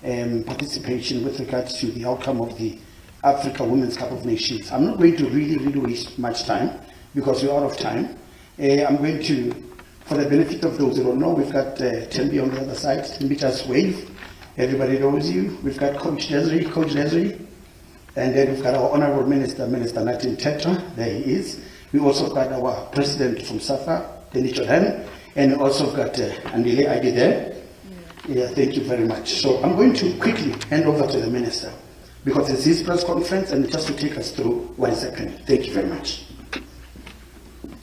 participation with regards to the outcome of the Africa Women's Cup of Nations. I'm not going to really waste much time because we're out of time. I'm going to, for the benefit of those who don't know, we've got Tembi on the other side. Tembi, just wave. Everybody knows you. We've got Coach Desiree, and then we've got our Honorable Minister, Minister Nathi Mthethwa. There he is. We also got our President from SAFA, Denny Jordan, and we also got Andile Adi there. Yeah, thank you very much. So I'm going to quickly hand over to the Minister because it's his press conference and just to take us through what is happening. Thank you very much.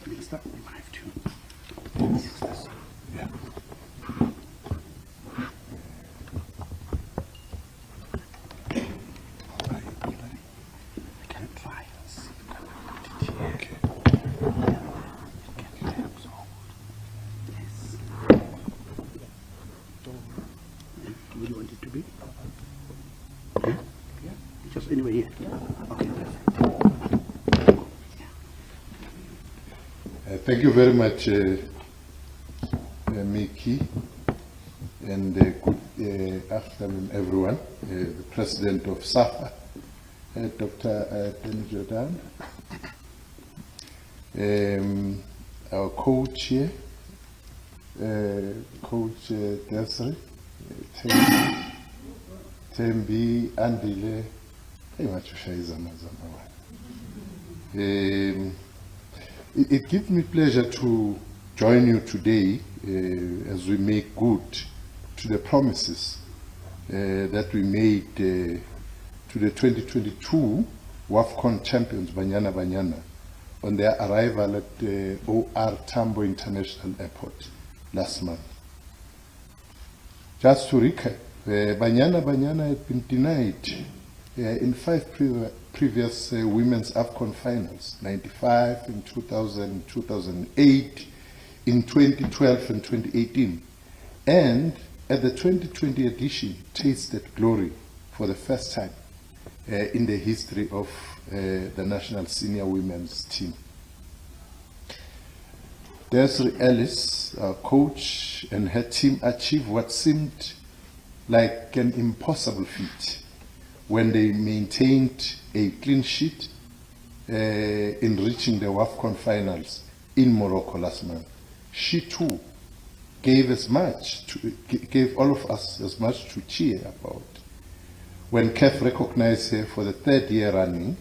Minister, I have to. Yeah. Anyway, here. Okay. Thank you very much, Mickey, and good afternoon, everyone. The President of SAFA, Dr. Denny Jordan, our coach here, Coach Desiree, Tembi, Andile. It gives me pleasure to join you today as we make good to the promises that we made to the 2022 Wafcon champions Banyana Banyana on their arrival at OR Tambo International Airport last month. Just to recap, Banyana Banyana had been denied in 5 previous women's AFCON finals, 95, in 2000, 2008, in 2012 and 2018. And at the 2020 edition, tasted glory for the first time in the history of the national senior women's team. Desiree Ellis, our coach, and her team achieved what seemed like an impossible feat when they maintained a clean sheet in reaching the WAFCON finals in Morocco last month. She too gave all of us as much to cheer about when CAF recognized her for the 3rd year running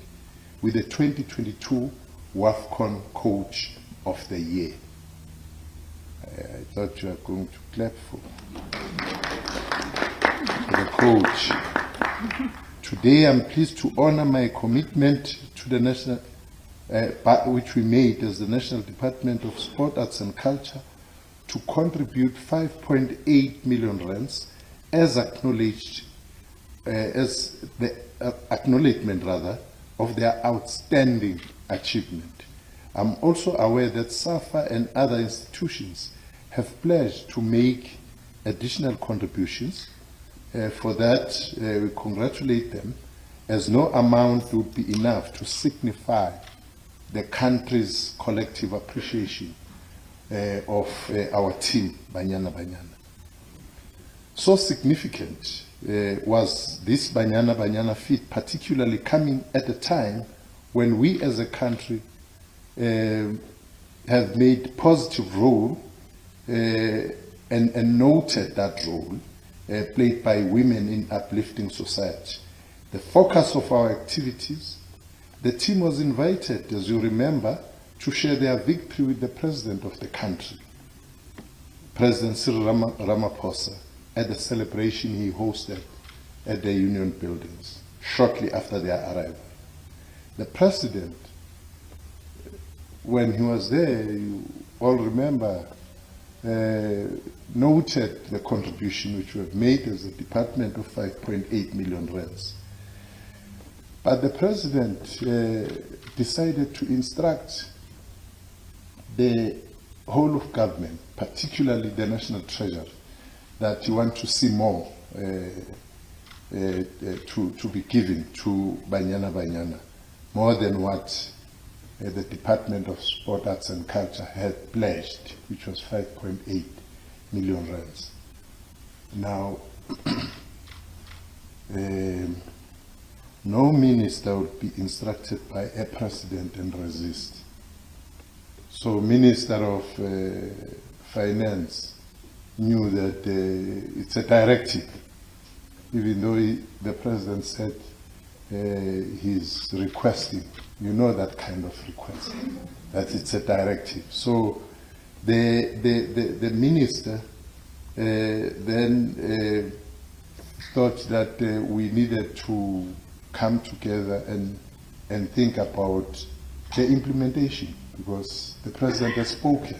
with the 2022 WAFCON Coach of the Year. I thought you were going to clap for the coach. Today, I'm pleased to honor my commitment to the national, which we made as the National Department of Sport, Arts and Culture, to contribute 5.8 million rands as acknowledged, as the acknowledgement rather of their outstanding achievement. I'm also aware that SAFA and other institutions have pledged to make additional contributions. For that, we congratulate them, as no amount would be enough to signify the country's collective appreciation of our team, Banyana Banyana. So significant was this Banyana Banyana feat, particularly coming at a time when we as a country have made positive role and noted that role played by women in uplifting society. The focus of our activities, the team was invited, as you remember, to share their victory with the President of the country, President Cyril Ramaphosa, at the celebration he hosted at the Union Buildings shortly after their arrival. The President, when he was there, you all remember, noted the contribution which we have made as a department of 5.8 million rands. But the President decided to instruct the whole of government, particularly the National Treasurer, that you want to see more to be given to Banyana Banyana, more than what the Department of Sport, Arts and Culture had pledged, which was 5.8 million rands. Now, no minister would be instructed by a president and resist. So Minister of Finance knew that it's a directive, even though the president said he's requesting. You know that kind of request, that it's a directive. So the minister then thought that we needed to come together and think about the implementation, because the president has spoken.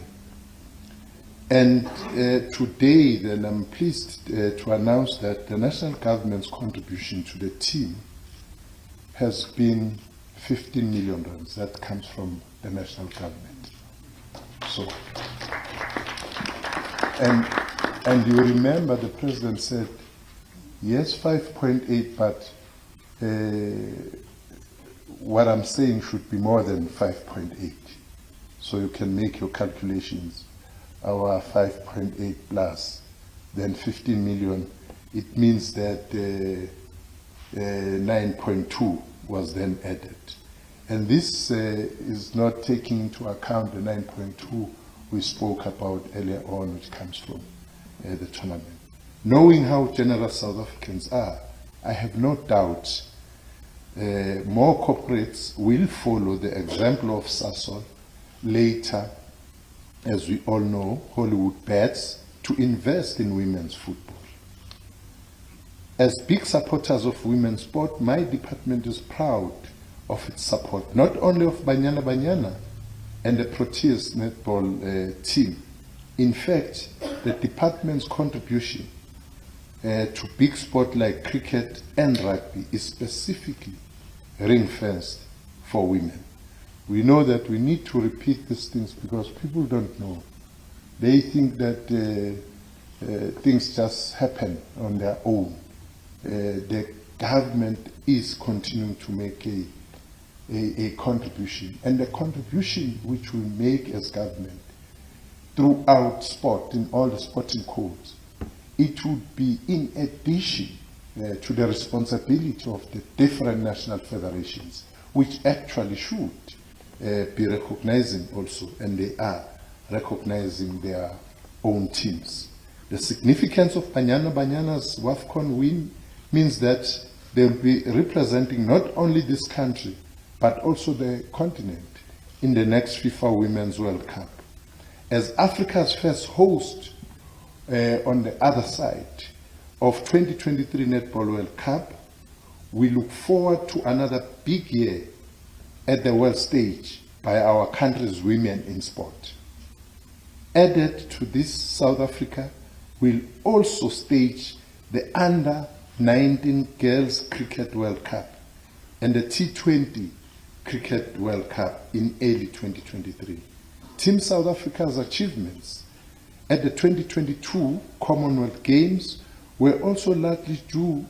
And today, then, I'm pleased to announce that the national government's contribution to the team has been 15 million rands. That comes from the national government. So, and you remember the president said, yes, 5.8, but what I'm saying should be more than 5.8. So you can make your calculations. Our 5.8 plus then 15 million, it means that 9.2 was then added. And this is not taking into account the 9.2 we spoke about earlier on, which comes from the tournament. Knowing how generous South Africans are, I have no doubt more corporates will follow the example of Sasol later, as we all know, Hollywood bets to invest in women's football. As big supporters of women's sport, my department is proud of its support, not only of Banyana Banyana and the Proteas netball team. In fact, the department's contribution to big sport like cricket and rugby is specifically ring-fenced for women. We know that we need to repeat these things because people don't know. They think that things just happen on their own. The government is continuing to make a contribution, and the contribution which we make as government throughout sport, in all the sporting codes, it would be in addition to the responsibility of the different national federations, which actually should be recognizing also, and they are recognizing their own teams. The significance of Banyana Banyana's Wafcon win means that they will be representing not only this country, but also the continent in the next FIFA Women's World Cup. As Africa's first host on the other side of 2023 Netball World Cup, we look forward to another big year at the world stage by our country's women in sport. Added to this, South Africa will also stage the Under-19 Girls Cricket World Cup and the T20 Cricket World Cup in early 2023. Team South Africa's achievements at the 2022 Commonwealth Games were also largely due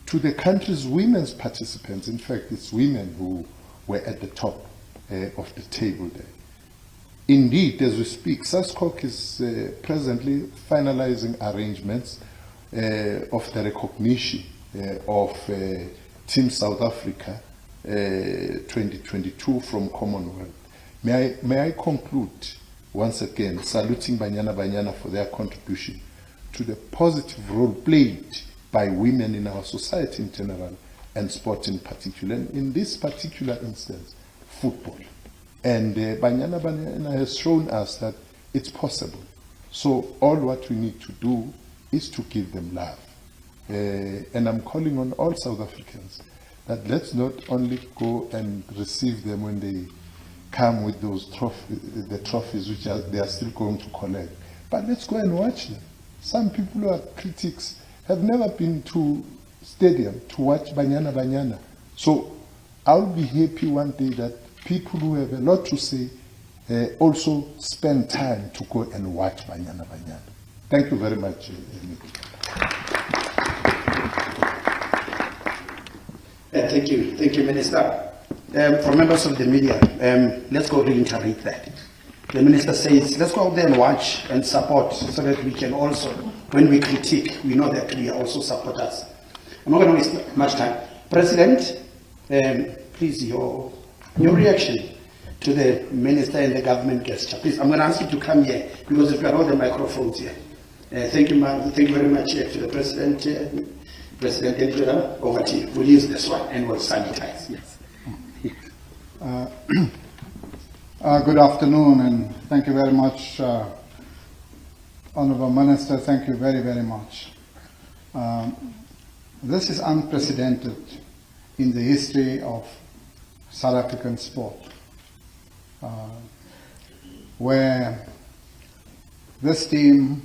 to the country's women's participants. In fact, it's women who were at the top of the table there. Indeed, as we speak, SASCOC is presently finalizing arrangements of the recognition of Team South Africa 2022 from Commonwealth. May I conclude once again saluting Banyana Banyana for their contribution to the positive role played by women in our society in general and sport in particular, and in this particular instance, football. And Banyana Banyana has shown us that it's possible. So all what we need to do is to give them love. And I'm calling on all South Africans that let's not only go and receive them when they come with those the trophies which they are still going to collect, but let's go and watch them. Some people who are critics have never been to stadium to watch Banyana Banyana. So I'll be happy one day that people who have a lot to say also spend time to go and watch Banyana Banyana. Thank you very much. Thank you, Minister. For members of the media, let's go reiterate that. The Minister says, let's go out there and watch and support so that we can also, when we critique, we know that we are also supporters. I'm not going to waste much time. President, please, your reaction to the minister and the government gesture. Please, I'm going to ask you to come here because we've got all the microphones here. Thank you very much to the President. President Elvira, over to you. We'll use this one and we'll sanitize. Yes. Good afternoon and thank you very much, Honourable Minister. Thank you very, very much. This is unprecedented in the history of South African sport, where this team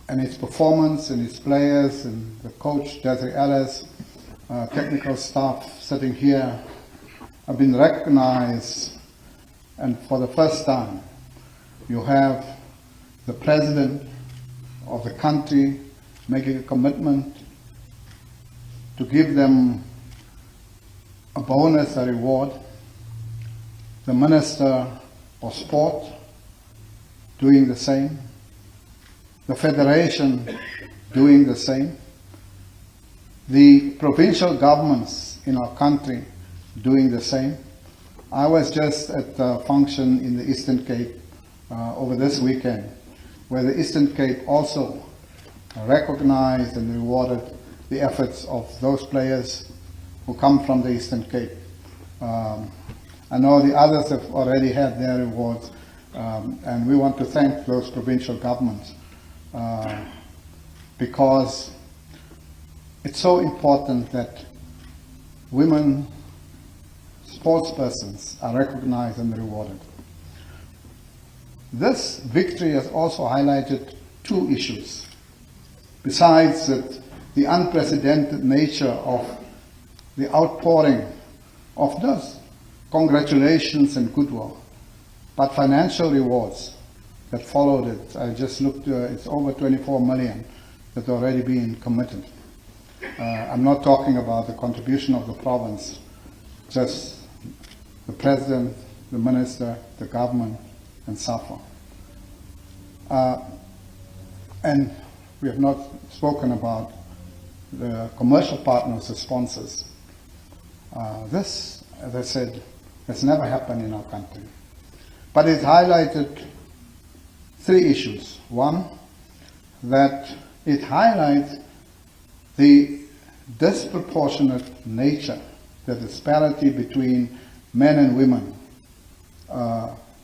and its performance and its players and the coach, Desiree Ellis, technical staff sitting here have been recognized, and for the first time you have the President of the country making a commitment to give them a bonus, a reward, the Minister of Sport doing the same, the Federation doing the same, the provincial governments in our country doing the same. I was just at a function in the Eastern Cape over this weekend, where the Eastern Cape also recognized and rewarded the efforts of those players who come from the Eastern Cape. I know the others have already had their rewards, and we want to thank those provincial governments because it's so important that women sportspersons are recognized and rewarded. This victory has also highlighted two issues. Besides the unprecedented nature of the outpouring of those congratulations and goodwill, but financial rewards that followed it. I just looked, it's over 24 million that already been committed. I'm not talking about the contribution of the province, just the President, the Minister, the government, and SAFA. And we have not spoken about the commercial partners, the sponsors. This, as I said, has never happened in our country. But it highlighted three issues. One, that it highlights the disproportionate nature, the disparity between men and women,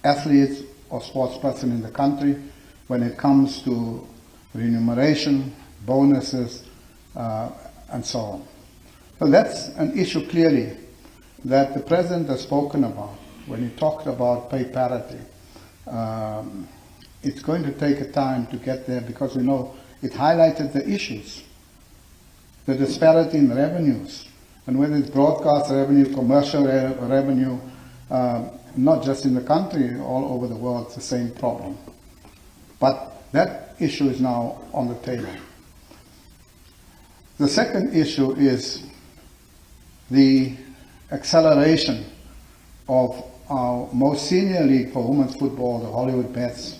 athletes or sportsperson in the country when it comes to remuneration, bonuses, and so on. So that's an issue clearly that the President has spoken about when he talked about pay parity. It's going to take a time to get there because we know it highlighted the issues, the disparity in revenues, and whether it's broadcast revenue, commercial revenue, not just in the country, all over the world, it's the same problem. But that issue is now on the table. The second issue is the acceleration of our most senior league for women's football, the Hollywood Bets,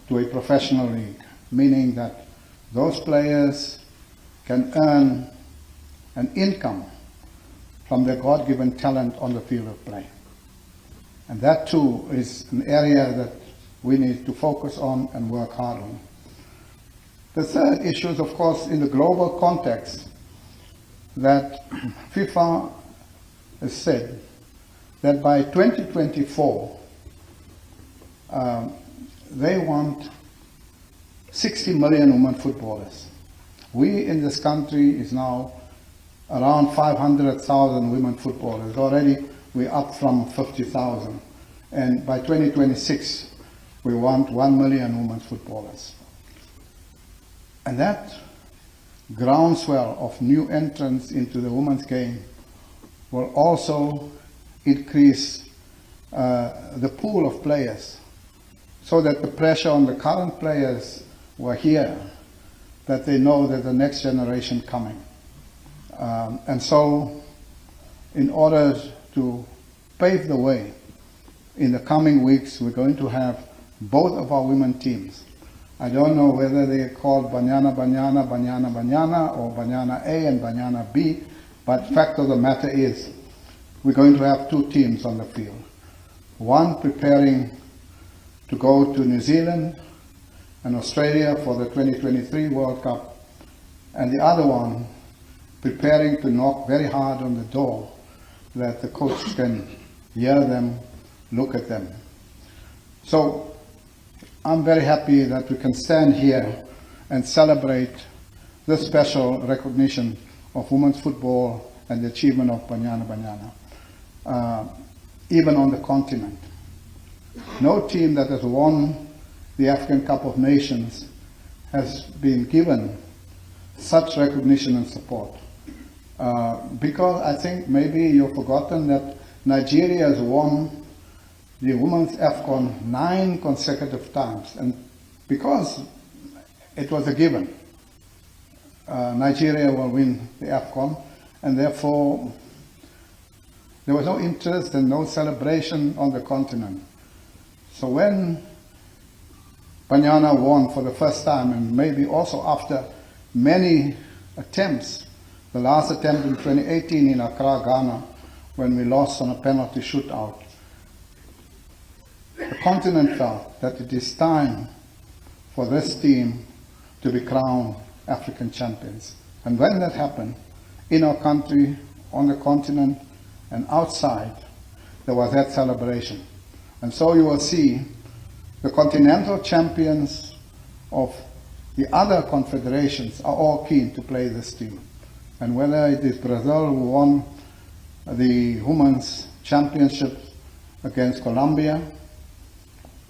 to a professional league, meaning that those players can earn an income from their God-given talent on the field of play. And that too is an area that we need to focus on and work hard on. The third issue is, of course, in the global context, that FIFA has said that by 2024, they want 60 million women footballers. We in this country is now around 500,000 women footballers. Already we're up from 50,000. And by 2026, we want 1 million women footballers. And that groundswell of new entrants into the women's game will also increase the pool of players, so that the pressure on the current players who are here, that they know that the next generation coming. And so, in order to pave the way, in the coming weeks, we're going to have both of our women teams I don't know whether they are called Banyana Banyana, Banyana Banyana, or Banyana A and Banyana B, but fact of the matter is, we're going to have two teams on the field. One preparing to go to New Zealand and Australia for the 2023 World Cup, and the other one preparing to knock very hard on the door that the coach can hear them, look at them. So I'm very happy that we can stand here and celebrate this special recognition of women's football and the achievement of Banyana Banyana, even on the continent. No team that has won the African Cup of Nations has been given such recognition and support. Because I think maybe you've forgotten that Nigeria has won the Women's Wafcon 9 consecutive times, and because it was a given, Nigeria will win the Wafcon, and therefore there was no interest and no celebration on the continent. So when Banyana won for the first time, and maybe also after many attempts, the last attempt in 2018 in Accra, Ghana, when we lost on a penalty shootout, the continent felt that it is time for this team to be crowned African champions. And when that happened, in our country, on the continent, and outside, there was that celebration. And so you will see the continental champions of the other confederations are all keen to play this team. And whether it is Brazil who won the women's championship against Colombia,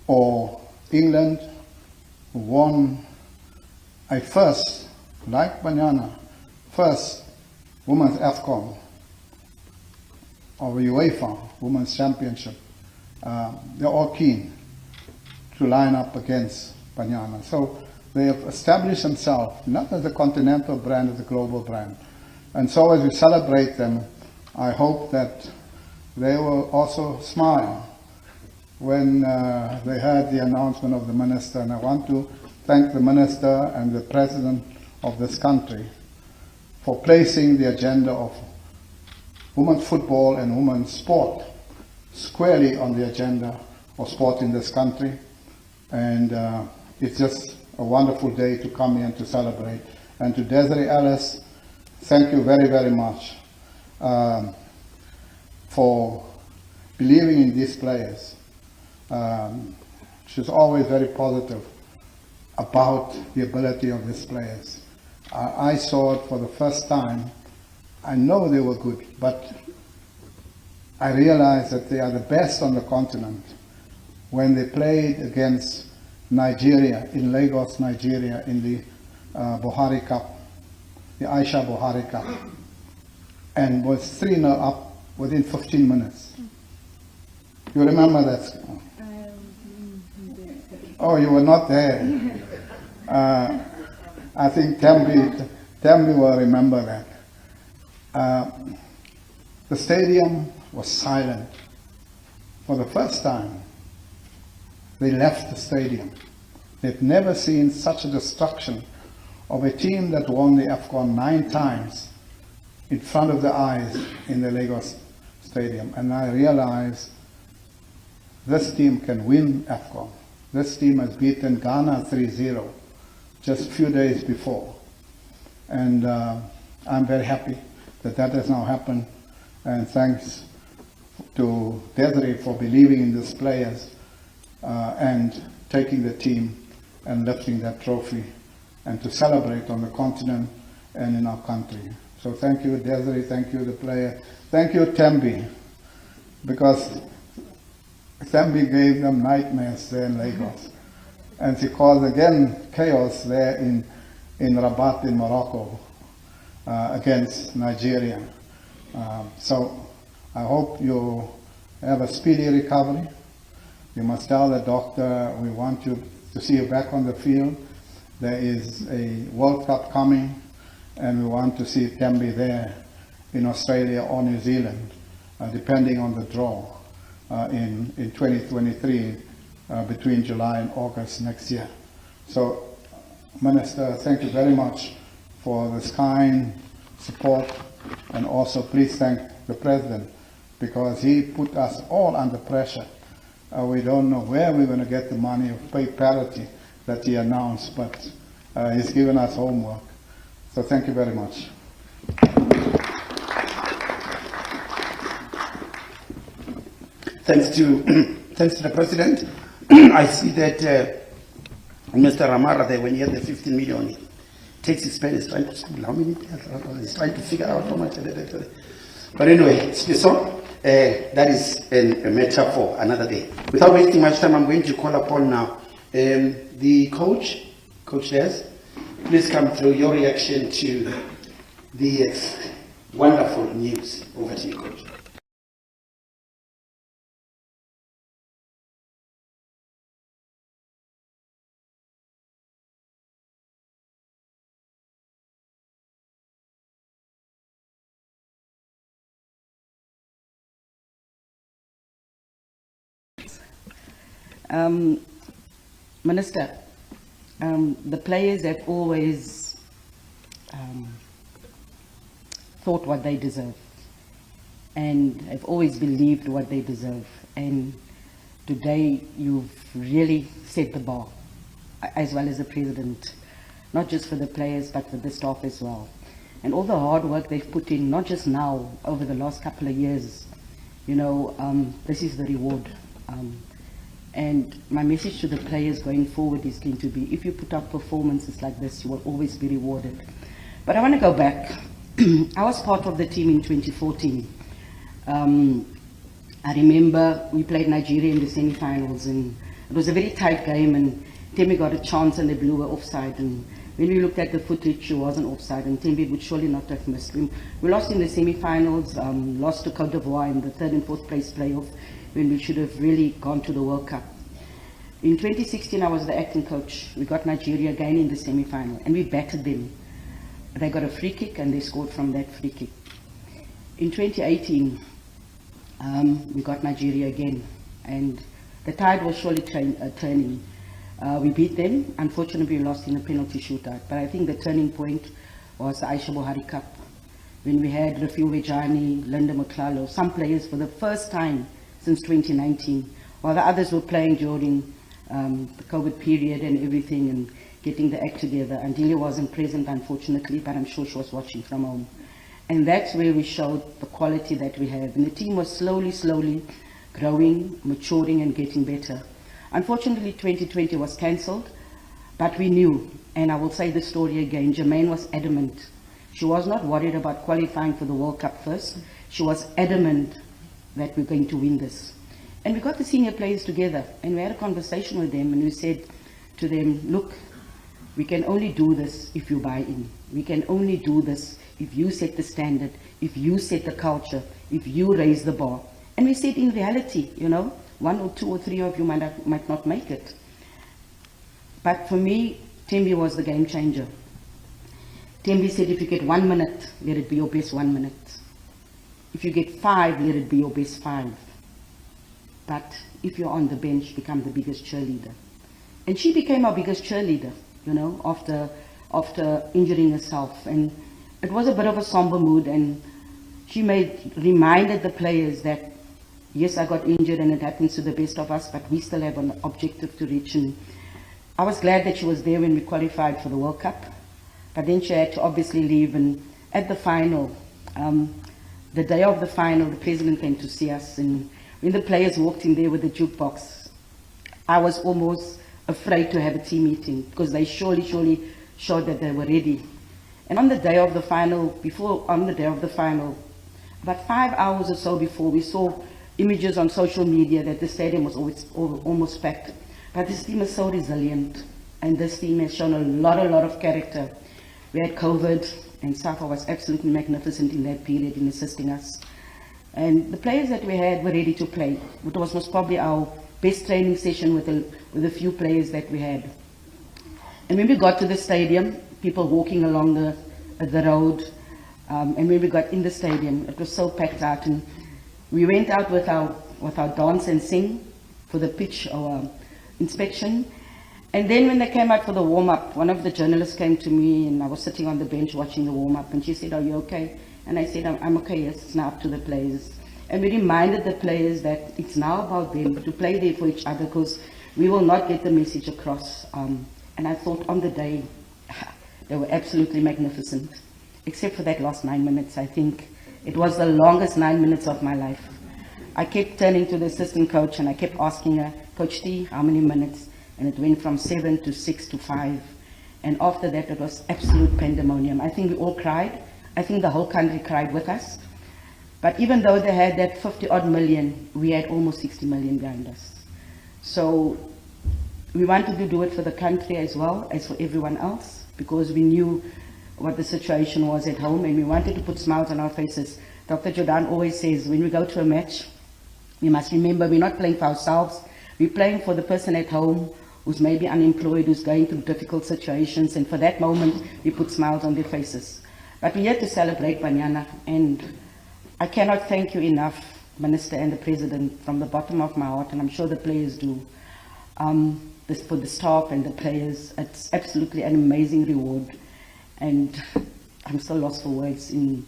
or England who won a first, like Banyana, first women's Wafcon or UEFA Women's Championship, they're all keen to line up against Banyana. So they have established themselves not as a continental brand, as a global brand. And so as we celebrate them, I hope that they will also smile when they heard the announcement of the minister. And I want to thank the minister and the president of this country for placing the agenda of women's football and women's sport squarely on the agenda of sport in this country. And it's just a wonderful day to come here and to celebrate. And to Desiree Ellis, thank you very, very much for believing in these players. She's always very positive about the ability of these players. I saw it for the first time. I know they were good, but I realized that they are the best on the continent when they played against Nigeria, in Lagos, Nigeria, in the Buhari Cup, the Aisha Buhari Cup, and was 3-0 up within 15 minutes. You remember that? Oh, you were not there. I think Tembi will remember that. The stadium was silent. For the first time, they left the stadium. They've never seen such a destruction of a team that won the Wafcon 9 times in front of the eyes in the Lagos stadium. And I realized this team can win Wafcon. This team has beaten Ghana 3-0 just a few days before. And I'm very happy that that has now happened. And thanks to Desiree for believing in these players and taking the team and lifting that trophy and to celebrate on the continent and in our country. So thank you, Desiree, thank you, the player. Thank you, Tembi, because Tembi gave them nightmares there in Lagos. And she caused again chaos there in Rabat in Morocco against Nigeria. So I hope you have a speedy recovery. You must tell the doctor we want you to see you back on the field. There is a World Cup coming and we want to see Tembi there in Australia or New Zealand, depending on the draw in 2023 between July and August next year. So, Minister, thank you very much for this kind support, and also please thank the President, because he put us all under pressure. We don't know where we're going to get the money of pay parity that he announced, but he's given us homework. So thank you very much. Thanks to the President. I see that Mr. Ramara there, when he had the 15 million, he takes his pen, he's trying to school how many, he's trying to figure out how much. But anyway, so that is a matter for another day. Without wasting much time, I'm going to call upon now the Coach Des. Please come through your reaction to the wonderful news. Over to you, Coach. Minister, the players have always thought what they deserve and have always believed what they deserve. And today you've really set the bar, as well as the President, not just for the players but for the staff as well. And all the hard work they've put in, not just now, over the last couple of years, you know, this is the reward. And my message to the players going forward is going to be, if you put up performances like this, you will always be rewarded. But I want to go back. I was part of the team in 2014. I remember we played Nigeria in the semi-finals, and it was a very tight game, and Tembi got a chance and they blew her offside. And when we looked at the footage, she wasn't offside, and Tembi would surely not have missed. We lost in the semi-finals, lost to Cote d'Ivoire in the third and fourth place playoff, when we should have really gone to the World Cup. In 2016, I was the acting coach. We got Nigeria again in the semi-final, and we battered them. They got a free kick, and they scored from that free kick. In 2018, we got Nigeria again, and the tide was surely turning. We beat them. Unfortunately, we lost in a penalty shootout, but I think the turning point was the Aisha Buhari Cup, when we had Rafiu Vejani, Linda Maklalo, some players for the first time since 2019, while the others were playing during the COVID period and everything and getting the act together. And Delia wasn't present, unfortunately, but I'm sure she was watching from home. And that's where we showed the quality that we have. And the team was slowly growing, maturing and getting better. Unfortunately, 2020 was cancelled, but we knew, and I will say the story again, Jermaine was adamant. She was not worried about qualifying for the World Cup first. She was adamant that we're going to win this. And we got the senior players together, and we had a conversation with them, and we said to them, look, we can only do this if you buy in. We can only do this if you set the standard, if you set the culture, if you raise the bar. And we said, in reality, you know, 1 or 2 or 3 of you might not make it. But for me, Tembi was the game changer. Tembi said, if you get 1 minute, let it be your best 1 minute. If you get 5, let it be your best 5. But if you're on the bench, become the biggest cheerleader. And she became our biggest cheerleader, you know, after injuring herself. And it was a bit of a somber mood, and she reminded the players that, yes, I got injured and it happens to the best of us, but we still have an objective to reach. And I was glad that she was there when we qualified for the World Cup, but then she had to obviously leave. And at the final, the day of the final, the President came to see us, and when the players walked in there with the jukebox, I was almost afraid to have a team meeting, because they surely showed that they were ready. And on the day of the final, about 5 hours or so before, we saw images on social media that the stadium was almost packed. But this team is so resilient, and this team has shown a lot of character. We had COVID, and SAFA was absolutely magnificent in that period in assisting us. And the players that we had were ready to play. It was most probably our best training session with a few players that we had. And when we got to the stadium, people walking along the road, and when we got in the stadium, it was so packed out. And we went out with our dance and sing for the pitch inspection. And then when they came out for the warm-up, one of the journalists came to me, and I was sitting on the bench watching the warm-up, and she said, "Are you okay?" And I said, I'm okay, yes, it's now up to the players. And we reminded the players that it's now about them to play there for each other, because we will not get the message across. And I thought on the day, they were absolutely magnificent, except for that last 9 minutes. I think it was the longest 9 minutes of my life. I kept turning to the assistant coach and I kept asking her, "Coach T, how many minutes?" And it went from 7 to 6 to 5. And after that, it was absolute pandemonium. I think we all cried. I think the whole country cried with us. But even though they had that 50-odd million, we had almost 60 million behind us. So we wanted to do it for the country as well as for everyone else, because we knew what the situation was at home, and we wanted to put smiles on our faces. Dr. Jordan always says, when we go to a match, we must remember we're not playing for ourselves. We're playing for the person at home who's maybe unemployed, who's going through difficult situations, and for that moment, we put smiles on their faces. But we're here to celebrate Banyana, and I cannot thank you enough, Minister and the President, from the bottom of my heart, and I'm sure the players do. For the staff and the players, it's absolutely an amazing reward, and I'm so lost for words in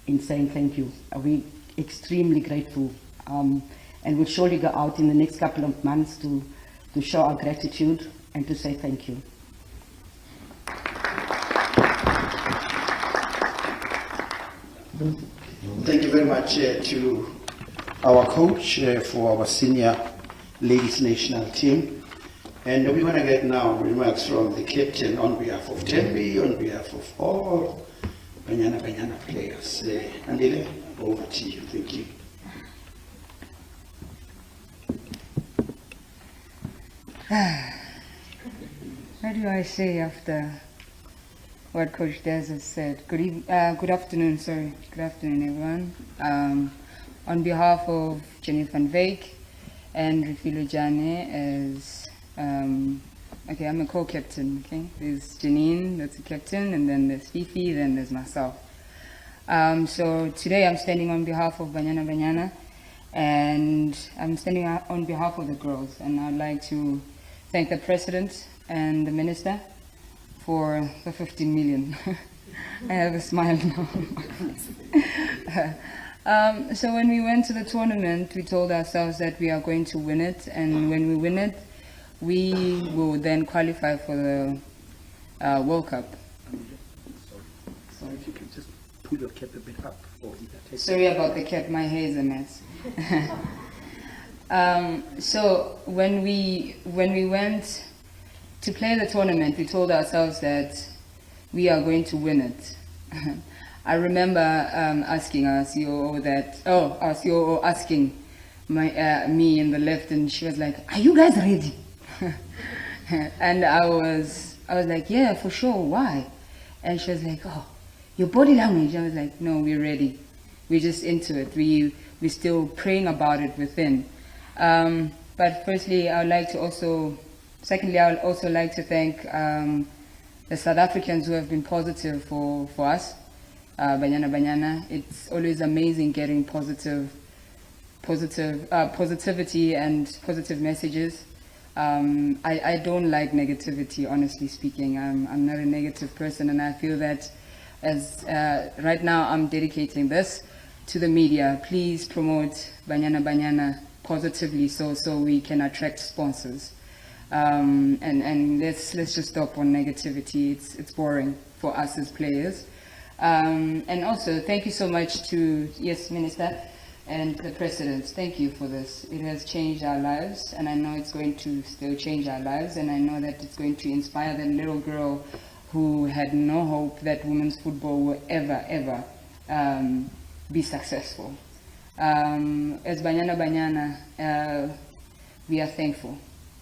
saying thank you. We're extremely grateful, and we'll surely go out in the next couple of months to show our gratitude and to say thank you. Thank you very much to our coach for our senior ladies national team. And we're going to get now remarks from the captain on behalf of Tembi, on behalf of all Banyana Banyana players. Andile, over to you. Thank you. What do I say after what Coach Des has said? Good afternoon, Good afternoon, everyone. On behalf of Jenny van Wyk and Refilo Jane, okay, I'm a co-captain, okay? There's Janine, that's the captain, and then there's Fifi, then there's myself. So today I'm standing on behalf of Banyana Banyana, and I'm standing on behalf of the girls, and I'd like to thank the President and the Minister for the 15 million. I have a smile now. So when we went to the tournament, we told ourselves that we are going to win it, and when we win it, we will then qualify for the World Cup. Sorry, if you can just pull your cap a bit up. Sorry about the cap, my hair is a mess. So when we went to play the tournament, we told ourselves that we are going to win it. I remember asking our COO asking me in the left, and she was like, "Are you guys ready?" And I was like, "Yeah, for sure. Why?" And she was like, "Oh, your body language." I was like, "No, we're ready. We're just into it. We're still praying about it within." But firstly, I would also like to thank the South Africans who have been positive for us, Banyana Banyana. It's always amazing getting positivity and positive messages. I don't like negativity, honestly speaking. I'm not a negative person, and I feel that right now I'm dedicating this to the media. Please promote Banyana Banyana positively so we can attract sponsors. And let's just stop on negativity. It's boring for us as players. And also, thank you so much to, yes, Minister, and the President. Thank you for this. It has changed our lives, and I know it's going to still change our lives, and I know that it's going to inspire that little girl who had no hope that women's football will ever be successful. As Banyana Banyana, we are thankful.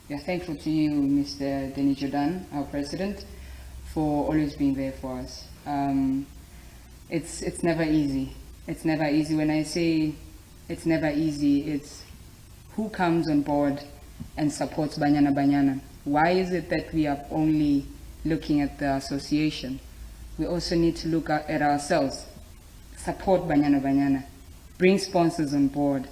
We are thankful to you, Mr. Denis Jordan, our President, for always being there for us. It's never easy. It's never easy. When I say it's never easy, it's who comes on board and supports Banyana Banyana. Why is it that we are only looking at the association? We also need to look at ourselves. Support Banyana Banyana. Bring sponsors on board.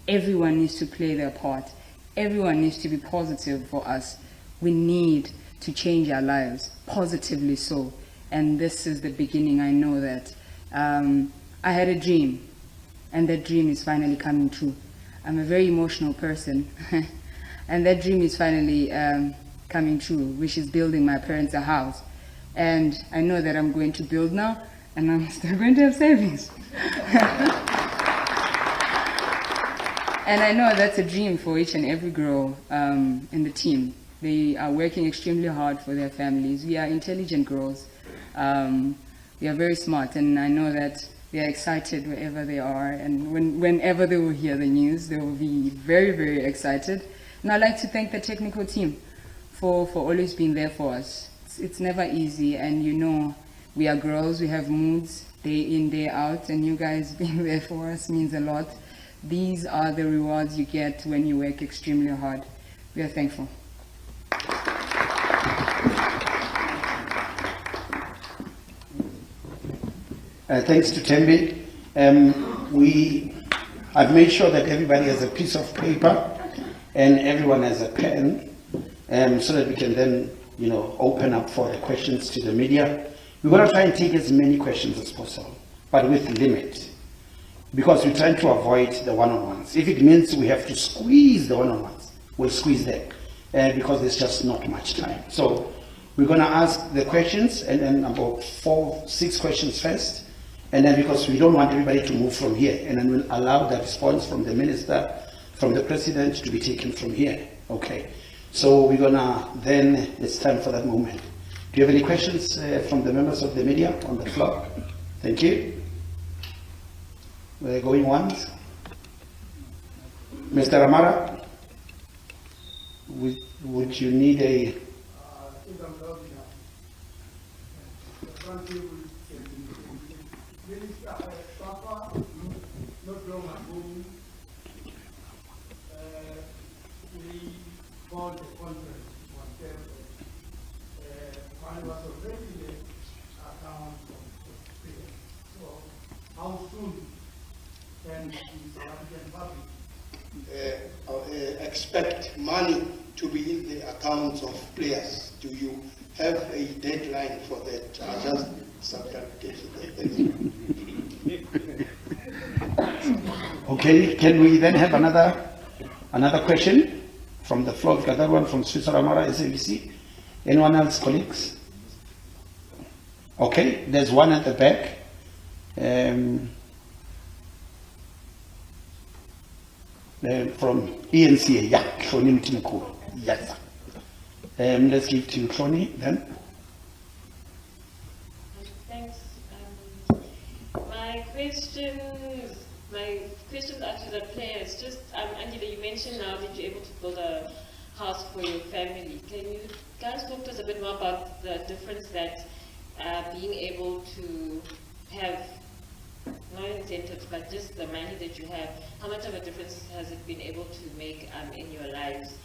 Everyone needs to play their part. Everyone needs to be positive for us. We need to change our lives, positively so. And this is the beginning. I know that. I had a dream, and that dream is finally coming true. I'm a very emotional person, and that dream is finally coming true, which is building my parents a house. And I know that I'm going to build now, and I'm still going to have savings. And I know that's a dream for each and every girl in the team. They are working extremely hard for their families. We are intelligent girls. We are very smart, and I know that they are excited wherever they are, and whenever they will hear the news, they will be very, very excited. And I'd like to thank the technical team for always being there for us. It's never easy, and you know, we are girls, we have moods, day in, day out, and you guys being there for us means a lot. These are the rewards you get when you work extremely hard. We are thankful. Thanks to Tembi. I've made sure that everybody has a piece of paper and everyone has a pen, so that we can then, open up for the questions to the media. We're going to try and take as many questions as possible, but with limit, because we're trying to avoid the one-on-ones. If it means we have to squeeze the one-on-ones, we'll squeeze them, because there's just not much time. So we're going to ask the questions, and then about 4-6 questions first. And then, because we don't want everybody to move from here, and then we'll allow the response from the minister, from the president, to be taken from here. Okay. So we're gonna then, it's time for that moment. Do you have any questions from the members of the media on the floor? Thank you. We're going once. Mr. Amara, would you need a... SAFA, not long ago, we called a conference on Thursday. I was already in the account of players. So, how soon can the South African public expect money to be in the accounts of players? Do you have a deadline for that? Just Okay, can we then have another question from the floor? We've got that one from Switzerland, Amara, SABC. Anyone else, colleagues? Okay, there's one at the back. From ENCA, yeah, Kloni Mtinuku. Yes. Let's give to Kloni then. Thanks. My questions are to the players. Just, Angela, you mentioned now that you're able to build a house for your family. Can you guys talk to us a bit more about the difference that being able to have, not incentives, but just the money that you have, how much of a difference has it been able to make in your lives?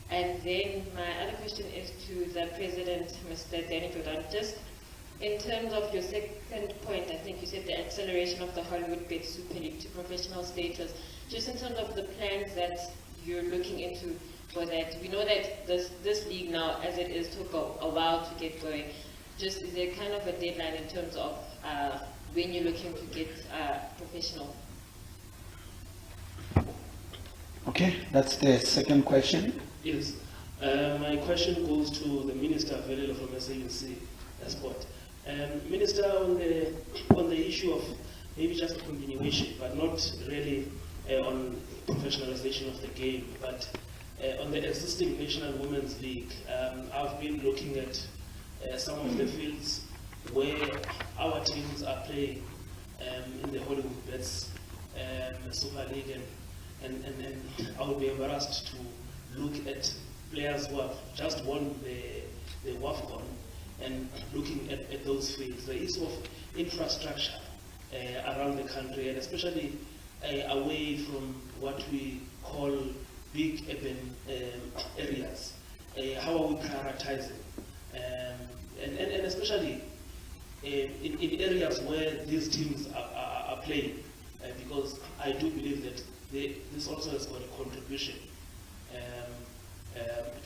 And then my other question is to the President, Mr. Danny Jordan. Just in terms of your second point, I think you said the acceleration of the Hollywood Bet Super League to professional status. Just in terms of the plans that you're looking into for that, we know that this league now, as it is, took a while to get going. Just is there kind of a deadline in terms of when you're looking to get professional? Okay, that's the second question. Yes. My question goes to the Minister Velelo from SANC Sport. Minister, on the issue of maybe just a continuation, but not really on professionalization of the game, but on the existing National Women's League, I've been looking at some of the fields where our teams are playing in the Hollywood Bets Super League, and I would be embarrassed to look at players who have just won the Wafcon and looking at those fields. The issue of infrastructure around the country, and especially away from what we call big urban areas. How are we prioritizing? And especially in areas where these teams are playing, because I do believe that this also has got a contribution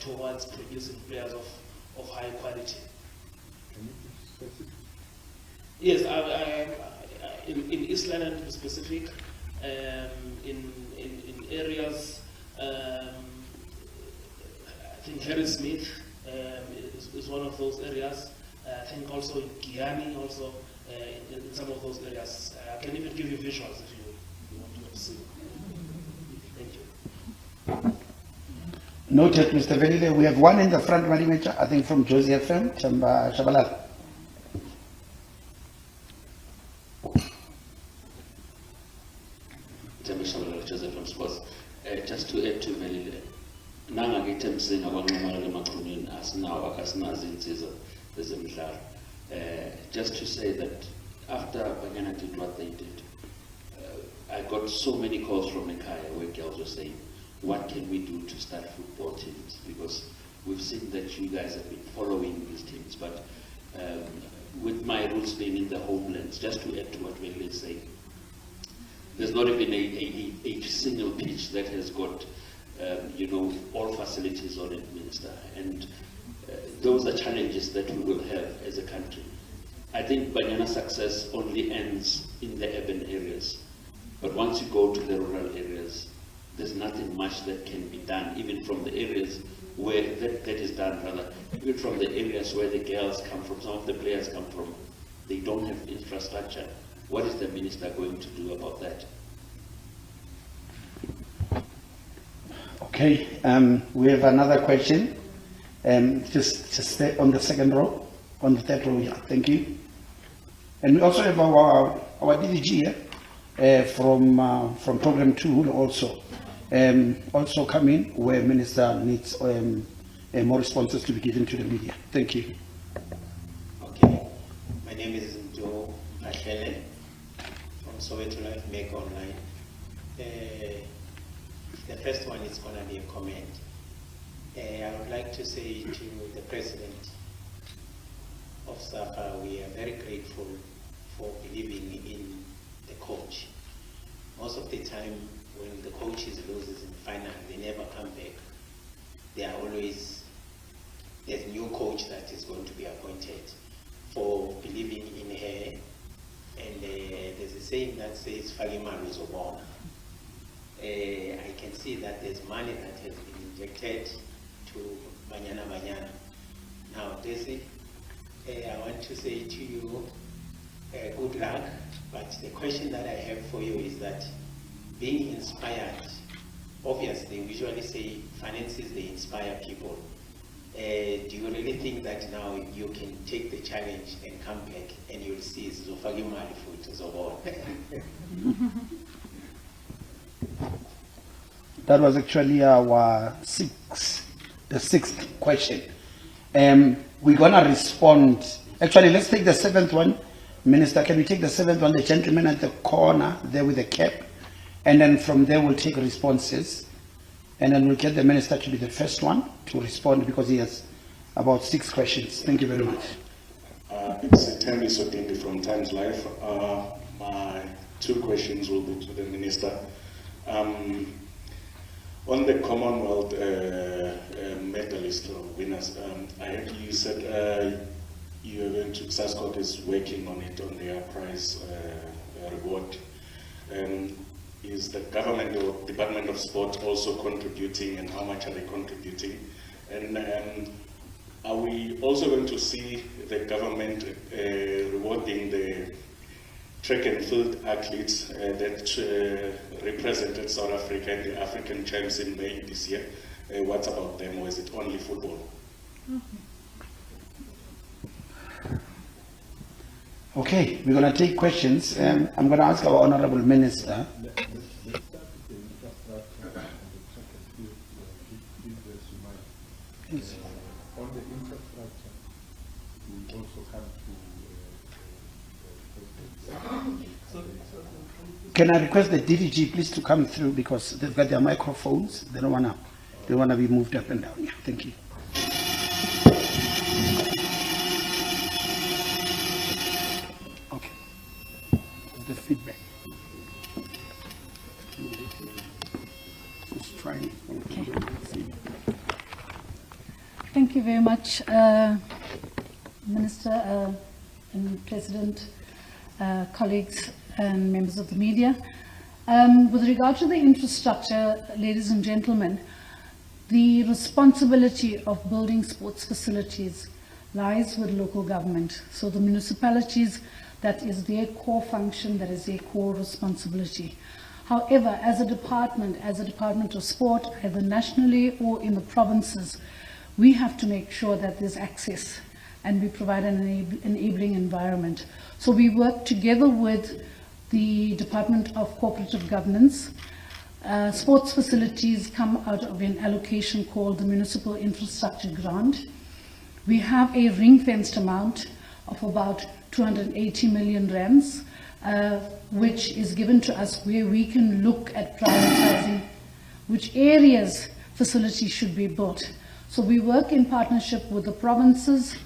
towards producing players of high quality. Can you be specific? Yes, in East London to be specific, in areas, I think Harry Smith is one of those areas. I think also in Guyana, also in some of those areas. I can even give you visuals if you want to see. Thank you. Noted, Mr. Velile. We have one in the front, Manager, I think from Josie FM, Shabalala. Joseph from Sports. Just to add to Velile, nanga ngithi msinga kwanqamala emaxhumeni asinazo insiza zezemidlalo. Just to say that after Banyana did what they did, I got so many calls from Ekaya where girls were saying, what can we do to start football teams? Because we've seen that you guys have been following these teams, but with my roots being in the homelands, just to add to what Velile is saying, there's not even a single pitch that has got, all facilities on it, Minister. And those are challenges that we will have as a country. I think Banyana success only ends in the urban areas. But once you go to the rural areas, there's nothing much that can be done, even from the areas where that is done, rather, even from the areas where the girls come from, some of the players come from, they don't have infrastructure. What is the minister going to do about that? Okay, we have another question. Just stay on the second row, on the third row, yeah, thank you. And we also have our DDG from program 2 will also come in where Minister needs more responses to be given to the media. Thank you. Okay, my name is Joe Ashele from Soweto Life Make Online. The first one is going to be a comment. I would like to say to the President of SAFA, we are very grateful for believing in the coach. Most of the time when the coaches loses in final, they never come back. There's a new coach that is going to be appointed for believing in her. And there's a saying that says, Fagima Luzobona. I can see that there's money that has been injected to Banyana Banyana. Now, Desi, I want to say to you, good luck, but the question that I have for you is that being inspired, obviously, we usually say finances, they inspire people. Do you really think that now you can take the challenge and come back and you'll see Zofagi Mali food Zobon? That was actually our the sixth question. We're gonna respond. Actually, let's take the seventh one. Minister, can we take the seventh one, the gentleman at the corner there with the cap? And then from there we'll take responses. And then we'll get the minister to be the first one to respond because he has about 6 questions. Thank you very much. It's Tembi Sotimbi from Times Life. My 2 questions will be to the minister. On the Commonwealth medalist or winners, I heard you said you are going to, SASCOT is working on it, on their prize reward. Is the government or Department of Sport also contributing, and how much are they contributing? And are we also going to see the government rewarding the track and field athletes that represented South Africa in the African Champs in May this year? What about them, or is it only football? Okay, we're going to take questions. I'm going to ask our Honorable Minister. Let's start with the infrastructure and the track and field. Yes. On the infrastructure, we also come to Can I request the DDG please to come through because they've got their microphones. They don't want to be moved up and down. Yeah, thank you. Okay. The feedback. Just trying. Okay. you very much, Minister and President, colleagues and members of the media. With regard to the infrastructure, ladies and gentlemen, the responsibility of building sports facilities lies with local government. So the municipalities, that is their core function, that is their core responsibility. However, as a department of sport, either nationally or in the provinces, we have to make sure that there's access and we provide an enabling environment. So we work together with the Department of Cooperative Governance. Sports facilities come out of an allocation called the Municipal Infrastructure Grant. We have a ring-fenced amount of about 280 million rands, which is given to us where we can look at prioritizing which areas facilities should be built. So we work in partnership with the provinces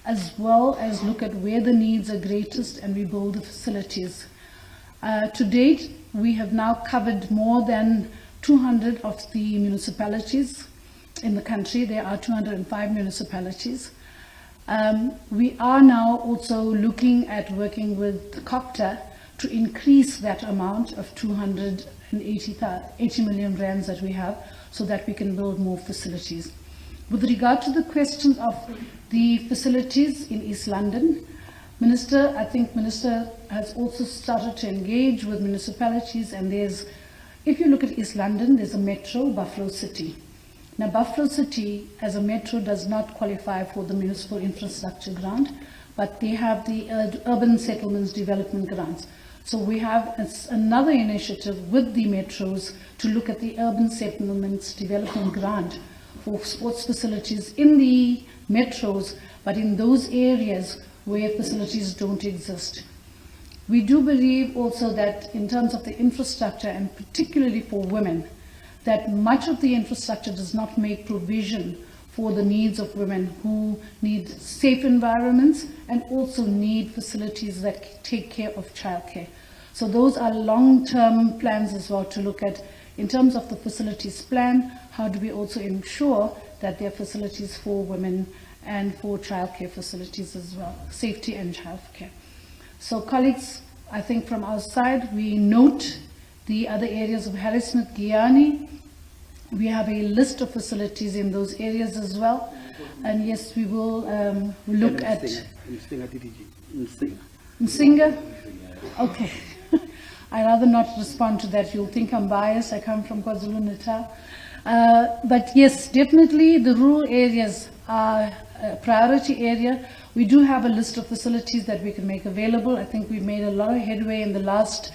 as well as look at where the needs are greatest and we build the facilities. To date, we have now covered more than 200 of the municipalities in the country. There are 205 municipalities. We are now also looking at working with COPTA to increase that amount of 280 million rands that we have so that we can build more facilities. With regard to the question of the facilities in East London, Minister, I think Minister has also started to engage with municipalities, and if you look at East London, there's a metro, Buffalo City. Now, Buffalo City as a metro does not qualify for the Municipal Infrastructure Grant, but they have the Urban Settlements Development Grants. So we have another initiative with the metros to look at the Urban Settlements Development Grant for sports facilities in the metros, but in those areas where facilities don't exist. We do believe also that in terms of the infrastructure, and particularly for women, that much of the infrastructure does not make provision for the needs of women who need safe environments and also need facilities that take care of childcare. So those are long-term plans as well to look at in terms of the facilities plan. How do we also ensure that there are facilities for women and for childcare facilities as well, safety and childcare. So colleagues, I think from our side, we note the other areas of Harrismith, Guyani. We have a list of facilities in those areas as well. And yes, we will look at Msinga. Okay. I'd rather not respond to that. You'll think I'm biased. I come from KwaZulu-Natal. But yes, definitely the rural areas are a priority area. We do have a list of facilities that we can make available. I think we've made a lot of headway in the last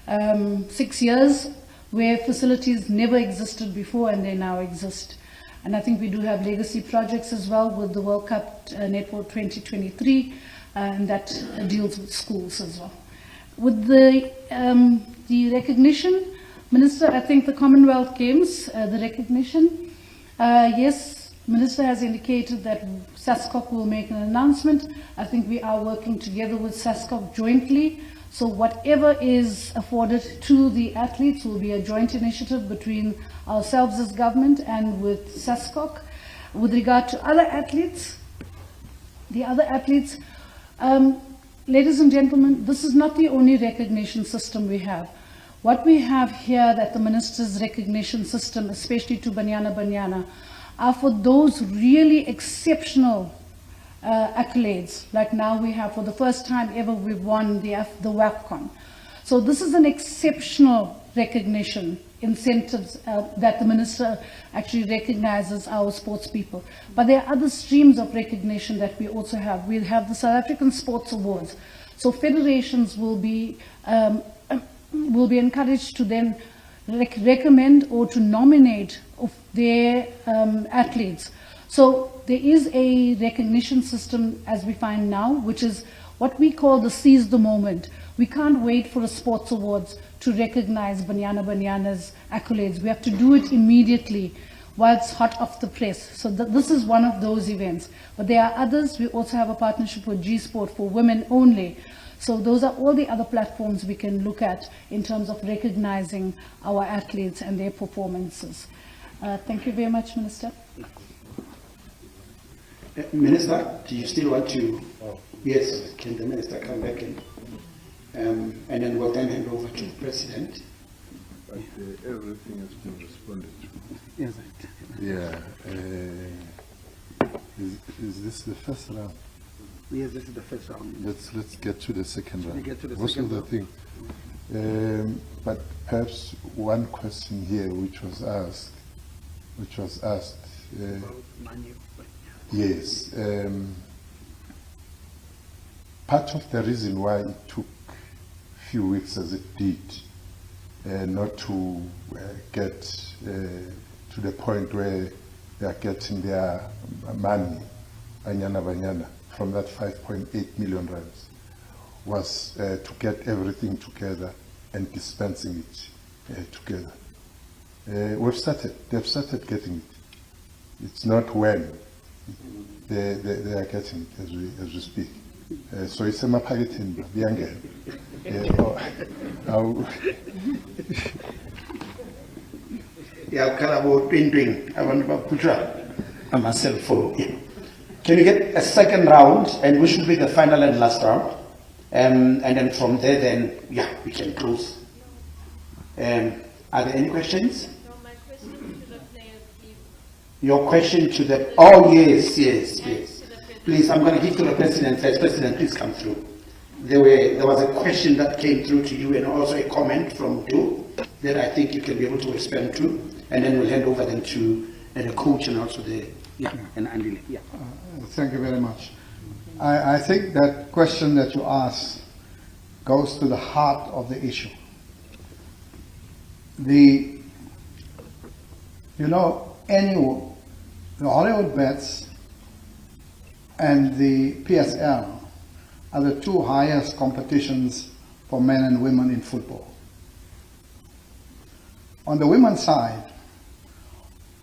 6 years where facilities never existed before and they now exist. And I think we do have legacy projects as well with the World Cup Network 2023, and that deals with schools as well. With the recognition, Minister, I think the Commonwealth Games, the recognition, yes, Minister has indicated that SASCOC will make an announcement. I think we are working together with SASCOC jointly. So whatever is afforded to the athletes will be a joint initiative between ourselves as government and with SASCOC. With regard to other athletes, ladies and gentlemen, this is not the only recognition system we have. What we have here, that the Minister's recognition system, especially to Banyana Banyana, are for those really exceptional accolades. Like now we have, for the first time ever, we've won the Wafcon. So this is an exceptional recognition, incentives that the Minister actually recognizes our sports people. But there are other streams of recognition that we also have. We have the South African Sports Awards. So federations will be encouraged to then recommend or to nominate of their athletes. So there is a recognition system as we find now, which is what we call the seize the moment. We can't wait for a sports awards to recognize Banyana Banyana's accolades. We have to do it immediately while it's hot off the press. So this is one of those events. But there are others. We also have a partnership with G-Sport for women only. So those are all the other platforms we can look at in terms of recognizing our athletes and their performances. Thank you very much, Minister. Minister, do you still want to? Yes, can the minister come back in? And then we'll then hand over to the president. But everything has been responded to. Yes. Yeah. Is this the first round? Yes, this is the first round. Let's get to the second round. get to the Most second of the thing. But perhaps one question here, which was asked. Yes. Part of the reason why it took a few weeks as it did, not to get to the point where they are getting their money, Banyana Banyana, from that 5.8 million rands, was to get everything together and dispensing it together. They've started getting it. It's not when they are getting it as we speak. So it's a mapagetin, Biange. Yeah, Kalabo Twin. I want to put myself for you. Can you get a second round, and we should be the final and last round? And then from there, then, yeah, we can close. Are there any questions? No, my question to the players, please. Your question to the, oh yes. Please, I'm going to give to the president first. President, please come through. There was a question that came through to you and also a comment from you that I think you can be able to respond to, and then we'll hand over then to the coach and also the, and Andile. Yeah. Thank you very much. I think that question that you asked goes to the heart of the issue. The Hollywood bets and the PSL are the two highest competitions for men and women in football. On the women's side,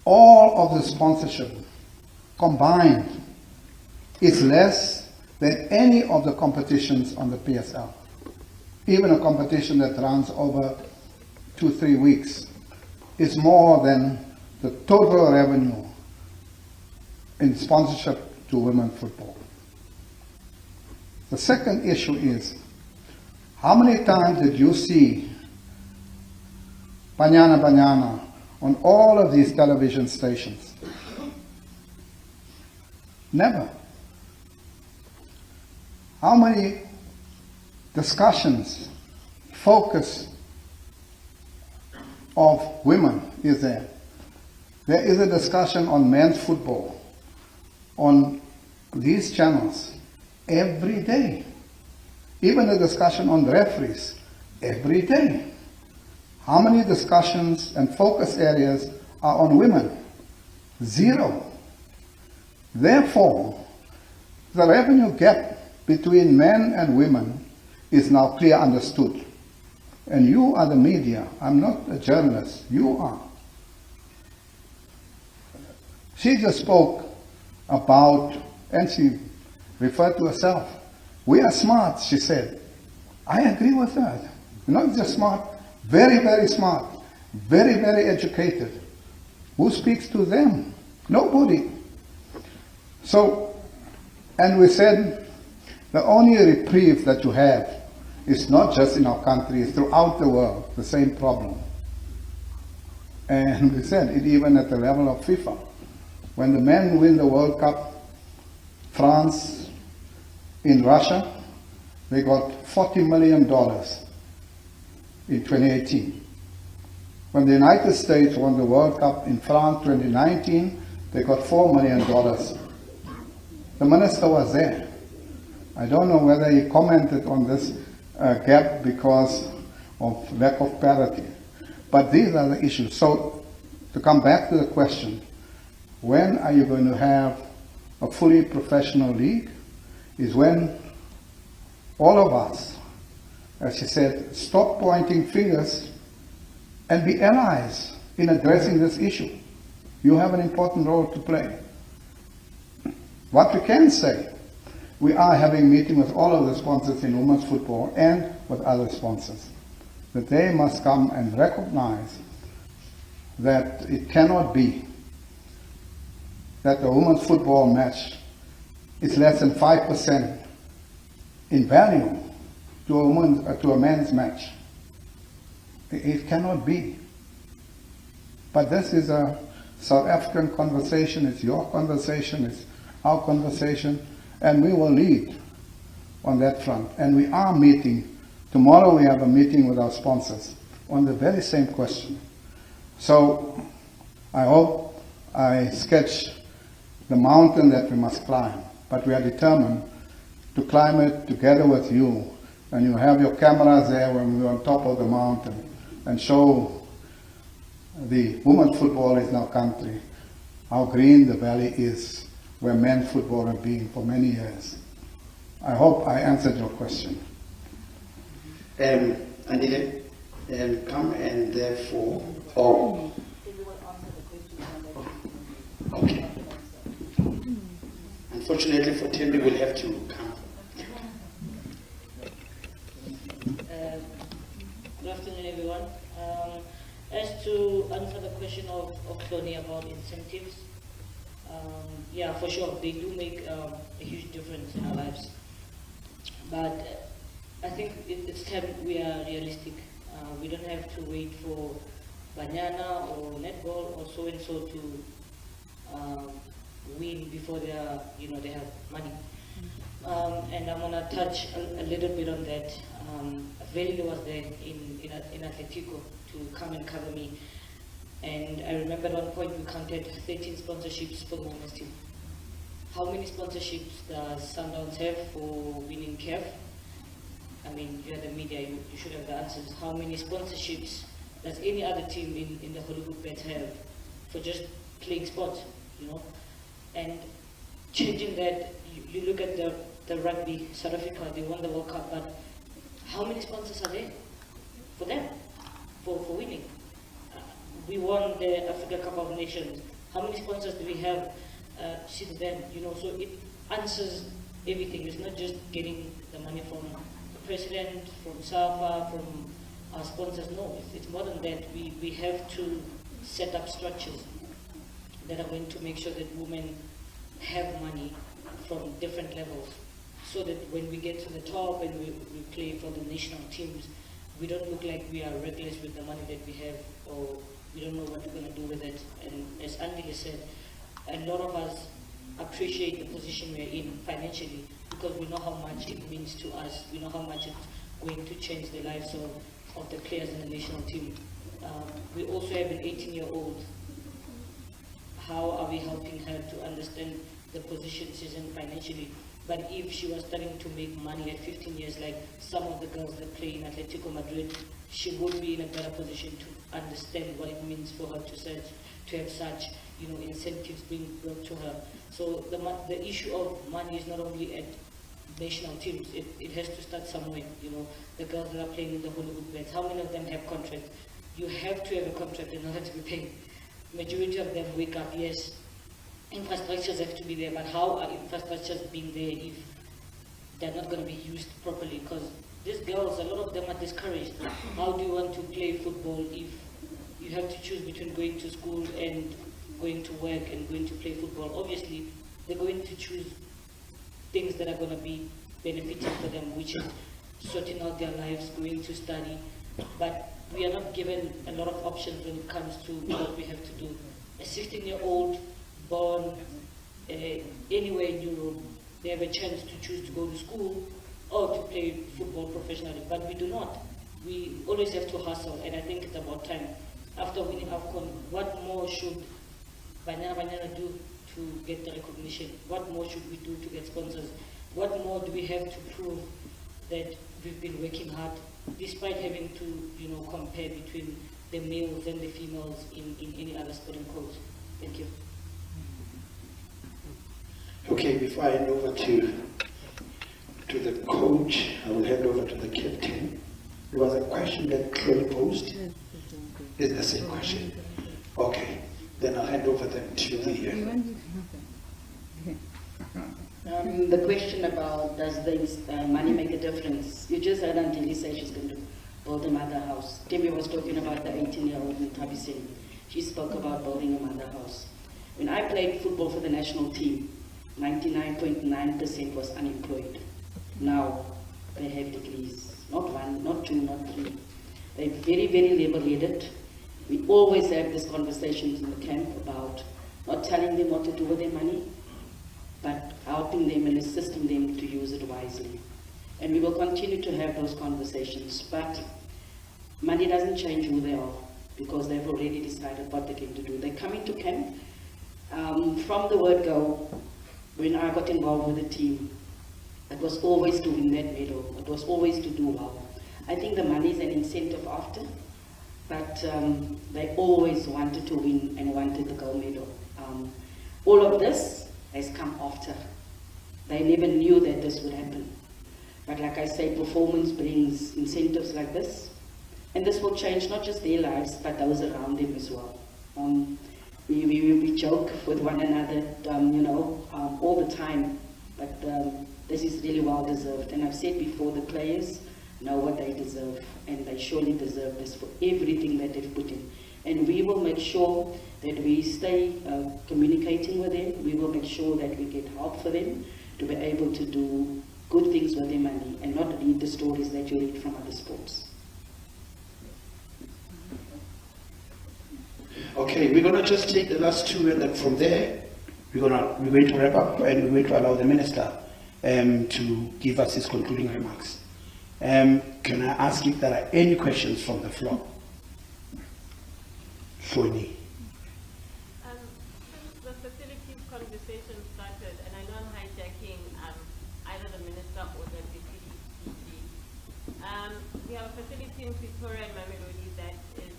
all of the sponsorship combined is less than any of the competitions on the PSL. Even a competition that runs over 2-3 weeks is more than the total revenue in sponsorship to women football. The second issue is, how many times did you see Banyana Banyana on all of these television stations? Never. How many discussions, focus of women is there? There is a discussion on men's football on these channels every day. Even a discussion on referees every day. How many discussions and focus areas are on women? 0. Therefore, the revenue gap between men and women is now clear understood. And you are the media. I'm not a journalist. You are. She just spoke about, and she referred to herself. We are smart, she said. I agree with that. Not just smart, very, very smart, very, very educated. Who speaks to them? Nobody. So, and we said, the only reprieve that you have is not just in our country, it's throughout the world, the same problem. And we said it even at the level of FIFA. When the men win the World Cup, France, in Russia, they got $40 million in 2018. When the United States won the World Cup in France 2019, they got $4 million. The minister was there. I don't know whether he commented on this gap because of lack of parity. But these are the issues. So, to come back to the question, when are you going to have a fully professional league? Is when all of us, as she said, stop pointing fingers and be allies in addressing this issue. You have an important role to play. What we can say, we are having meetings with all of the sponsors in women's football and with other sponsors, that they must come and recognize that it cannot be that the women's football match is less than 5% in value to a men's match. It cannot be. But this is a South African conversation, it's your conversation, it's our conversation, and we will lead on that front. And we are meeting. Tomorrow we have a meeting with our sponsors on the very same question. So I hope I sketch the mountain that we must climb, but we are determined to climb it together with you. And you have your cameras there when we're on top of the mountain and show the women's football in our country how green the valley is where men's football have been for many years. I hope I answered your question. Andile, come and therefore, oh. Okay. Unfortunately for Tembi, we'll have to come. Good afternoon, everyone. As to answer the question of Tony about incentives, yeah, for sure, they do make a huge difference in our lives. But I think it's time we are realistic. We don't have to wait for Banyana or netball or so and so to win before they are, they have money. And I'm gonna touch a little bit on that. Velilo was there in Atletico to come and cover me. And I remember at one point we counted 13 sponsorships for the women's team. How many sponsorships does Sundowns have for winning CAF? I mean, you're the media, you should have the answers. How many sponsorships does any other team in the Hollywood Bet have for just playing sports, And changing that, you look at the rugby, South Africa, they won the World Cup, but how many sponsors are there for them, for winning? We won the Africa Cup of Nations. How many sponsors do we have since then? So it answers everything. It's not just getting the money from the president, from SAFA, from our sponsors. No, it's more than that. We have to set up structures that are going to make sure that women have money from different levels, so that when we get to the top and we play for the national teams, we don't look like we are reckless with the money that we have, or we don't know what we're going to do with it. And as Andy has said, a lot of us appreciate the position we're in financially because we know how much it means to us. We know how much it's going to change the lives of the players in the national team. We also have an 18-year-old. How are we helping her to understand the position she's in financially? But if she was starting to make money at 15 years, like some of the girls that play in Atletico Madrid, she would be in a better position to understand what it means for her to have such, incentives being brought to her. So the issue of money is not only at national teams. It has to start somewhere. The girls that are playing in the Hollywood Bets, how many of them have contracts? You have to have a contract in order to be paid. Majority of them wake up, yes, infrastructures have to be there, but how are infrastructures being there if they're not going to be used properly? Because these girls, a lot of them are discouraged. How do you want to play football if you have to choose between going to school and going to work and going to play football? Obviously, they're going to choose things that are going to be benefiting for them, which is sorting out their lives, going to study. But we are not given a lot of options when it comes to what we have to do. A 16-year-old born anywhere in Europe, they have a chance to choose to go to school or to play football professionally, but we do not. We always have to hustle, and I think it's about time. After winning AFCON, what more should Banyana Banyana do to get the recognition? What more should we do to get sponsors? What more do we have to prove that we've been working hard, despite having to, compare between the males and the females in any other sporting codes? Thank you. Okay, before I hand over to the coach, I will hand over to the captain. There was a question that Chloe posed. It's the same question. Okay, then I'll hand over them to the question about does this money make a difference? You just heard Antili say she's going to build a mother house. Timmy was talking about the 18-year-old in Tabising. She spoke about building a mother house. When I played football for the national team, 99.9% was unemployed. Now they have degrees, not one, not two, not three. They're very, very level-headed. We always have these conversations in the camp about not telling them what to do with their money, but helping them and assisting them to use it wisely. And we will continue to have those conversations, but money doesn't change who they are, because they've already decided what they're going to do. They come into camp. From the word go, when I got involved with the team, it was always to win that medal. It was always to do well. I think the money is an incentive after, but they always wanted to win and wanted the gold medal. All of this has come after. They never knew that this would happen. But like I say, performance brings incentives like this. And this will change not just their lives, but those around them as well. We joke with one another, all the time. But this is really well deserved. And I've said before, the players know what they deserve. And they surely deserve this for everything that they've put in. And we will make sure that we stay communicating with them. We will make sure that we get help for them to be able to do good things with their money and not read the stories that you read from other sports. Okay, we're going to just take the last two, and then from there, we're going to wrap up, and we're going to allow the minister to give us his concluding remarks. Can I ask if there are any questions from the floor? Shoni. Since the facilities conversation started, and I know I'm hijacking either the minister or the deputy DG, we have a facility in Pretoria and Mamelodi that is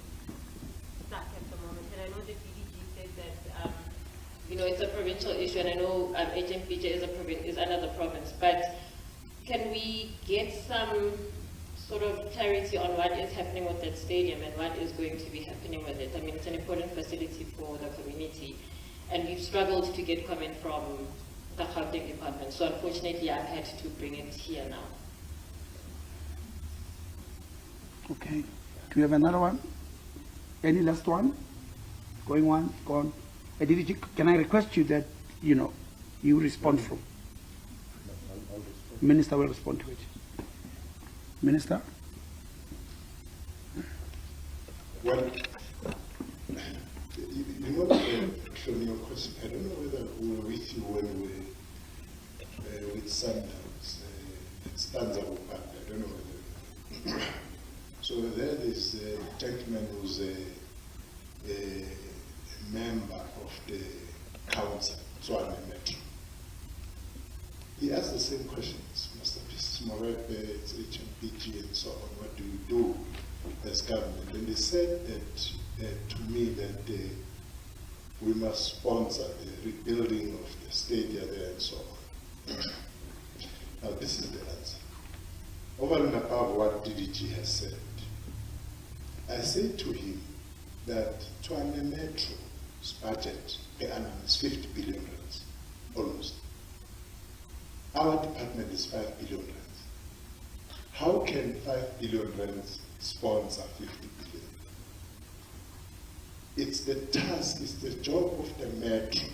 stuck at the moment, and I know the DDG said that it's a provincial issue, and I know HMPJ is another province, but can we get some sort of clarity on what is happening with that stadium and what is going to be happening with it? I mean, it's an important facility for the community, and we've struggled to get comment from the Gauteng department, so unfortunately I've had to bring it here now. Okay. Do we have another one? Any last one? Going one? Gone? DDG, can I request you that, you respond from? Minister will respond to it. Minister? Well, from your question, I don't know whether we were with you when we were with Sundowns, at Stanza Park, I don't know whether. So there's a gentleman who's a member of the council, Tswane Metro. He asked the same questions, Masterpiece Morepe, it's HMPG and so on, what do you do as government? And they said that to me that we must sponsor the rebuilding of the stadium there and so on. Now this is the answer. Over and above what DDG has said, I said to him that Tswane Metro's budget per annum is 50 billion rands, almost. Our department is 5 billion rands. How can 5 billion rands sponsor 50 billion? It's the task, it's the job of the metro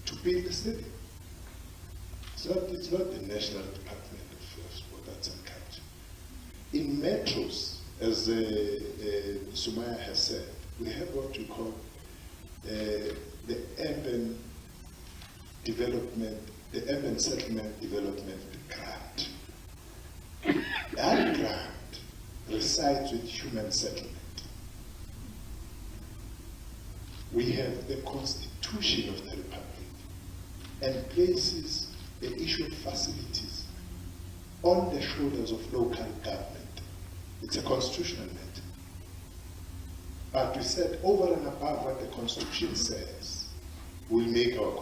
to build the stadium. It's not the National Department of Sport, Arts and Culture. In metros, as Sumaya has said, we have what we call the urban development, the urban settlement development grant. That grant resides with human settlement. We have the Constitution of the Republic and places the issue of facilities on the shoulders of local government. It's a constitutional matter. But we said over and above what the Constitution says, we'll make our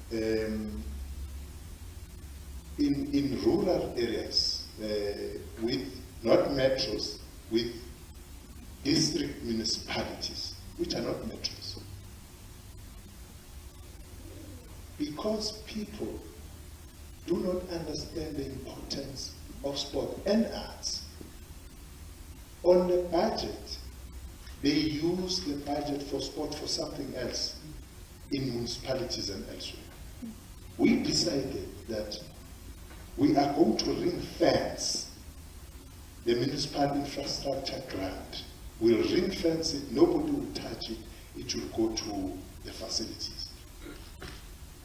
contribution. In rural areas, with not metros, with district municipalities, which are not metros. Because people do not understand the importance of sport and arts. On the budget, they use the budget for sport for something else. in municipalities and elsewhere. We decided that we are going to ring fence the municipal infrastructure grant. We'll ring fence it, nobody will touch it, it will go to the facilities.